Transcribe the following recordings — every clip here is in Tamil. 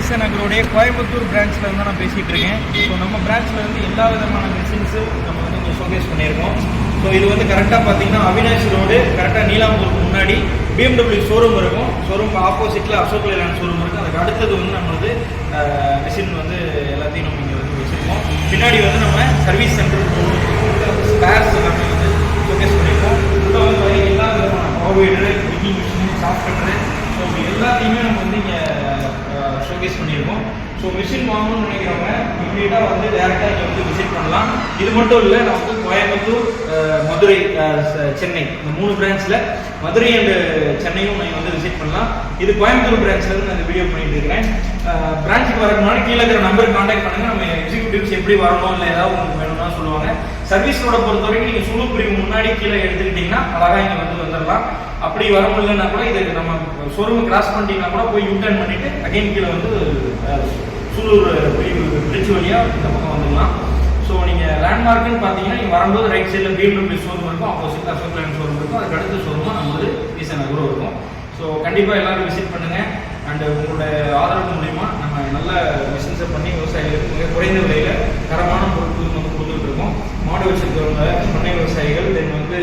விசன் அக்ரோடைய கோயம்புத்தூர் பிரான்ச்சில் வந்து நான் பேசிகிட்டு இருக்கேன். ஸோ நம்ம பிரான்ச்சில் வந்து எல்லா விதமான மிஷின்ஸு நம்ம வந்து இங்கே ஷோகேஸ் பண்ணியிருக்கோம். ஸோ இது வந்து கரெக்டாக பார்த்தீங்கன்னா அவினாஷ் ரோடு கரெக்டாக நீலாம்பூருக்கு முன்னாடி BMW ஷோரூம் இருக்கும். ஷோரூம் ஆப்போசிட்டில் அசோக் லேலாண்ட் ஷோரூம் இருக்குது. அதுக்கு அடுத்தது வந்து நம்ம வந்து மிஷின் வந்து எல்லாத்தையும் நம்ம இங்கே வந்து வச்சுருக்கோம். பின்னாடி வந்து நம்ம சர்வீஸ் சென்டர் ஸ்பேர்ஸ் எல்லாமே வந்து ஷோகேஸ் பண்ணியிருக்கோம். உள்ள வந்து எல்லா விதமான பவர் மிக்கிங் மிஷின் சாஃப்ட்வேர் ஸோ எல்லாத்தையுமே நம்ம வந்து இங்கே ஷோகேஸ் பண்ணியிருக்கோம். ஸோ மிஷின் வாங்கணும்னு நினைக்கிறவங்க இமீடியட்டாக வந்து டேரெக்டாக இங்கே வந்து விசிட் பண்ணலாம். இது மட்டும் இல்லை, நான் வந்து கோயம்புத்தூர், மதுரை, சென்னை இந்த 3 பிரான்ச்சில் மதுரை அண்ட் சென்னையும் நீங்கள் வந்து விசிட் பண்ணலாம். இது கோயம்புத்தூர் பிரான்ச்சில் வந்து நான் இந்த வீடியோ பண்ணிட்டு இருக்கிறேன். பிரான்ச்சுக்கு வரக்கு முன்னாடி கீழே இருக்கிற நம்பருக்கு கான்டாக்ட் பண்ணுங்கள். நம்ம எக்ஸிக்யூட்டிவ்ஸ் எப்படி வரணும் இல்லை ஏதாவது உங்களுக்கு வேணும்னா சொல்லுவாங்க. சர்வீஸ் ரோட பொறுத்த வரைக்கும் நீங்கள் சுழு பிரிவு முன்னாடி கீழே எடுத்துக்கிட்டிங்கன்னா அழகாக இங்கே வந்து வந்துடலாம். அப்படி வர முடியலன்னா கூட இது நம்ம ஷோரூம் கிராஸ் பண்ணிட்டீங்கன்னா கூட போய் யூட்டர்ன் பண்ணிவிட்டு அகைன் கீழே வந்து சூலூர் பிரிட்ஜ் வழியாக இந்த பக்கம் வந்துடலாம். ஸோ நீங்கள் லேண்ட்மார்க்குன்னு பார்த்தீங்கன்னா நீங்கள் வரும்போது ரைட் சைடில் BMW ஷோரூம் இருக்கும், ஆப்போசிட்டில் அசோக் லேண்ட் ஷோரூம் இருக்கும். அதுக்கு அடுத்த ஷோரூமாக நம்ம வந்து விசன் அக்ரோ இருக்கும். ஸோ கண்டிப்பாக எல்லோரும் விசிட் பண்ணுங்கள். அண்ட் உங்களோட ஆதரவு மூலிமா நம்ம நல்ல பிஸ்னஸை பண்ணி விவசாயிகளுக்கு மிக குறைந்த விலையில் தரமான பொருட்கள் வந்து கொடுத்துட்டு இருக்கோம். மாடு வச்சுருக்கிறவங்க, பண்ணை விவசாயிகள், தென் வந்து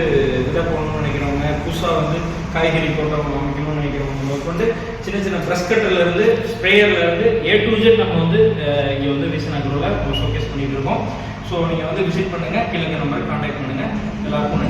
விதை போடணும்னு நினைக்கிறவங்க, புதுசாக வந்து காய்கறி தோட்டம் அமைக்கணும்னு நினைக்கிறவங்க வந்து சின்ன சின்ன ப்ரெஸ் கட்டர்லேருந்து ஸ்ப்ரேயர்லேருந்து A to Z நம்ம வந்து இங்கே வந்து விசன் அக்ரோவில் நம்ம ஷோகேஸ் பண்ணிகிட்டு இருக்கோம். ஸோ நீங்கள் வந்து விசிட் பண்ணுங்கள். கீழே நம்பருக்கு கான்டாக்ட் பண்ணுங்கள். எல்லாருக்கும்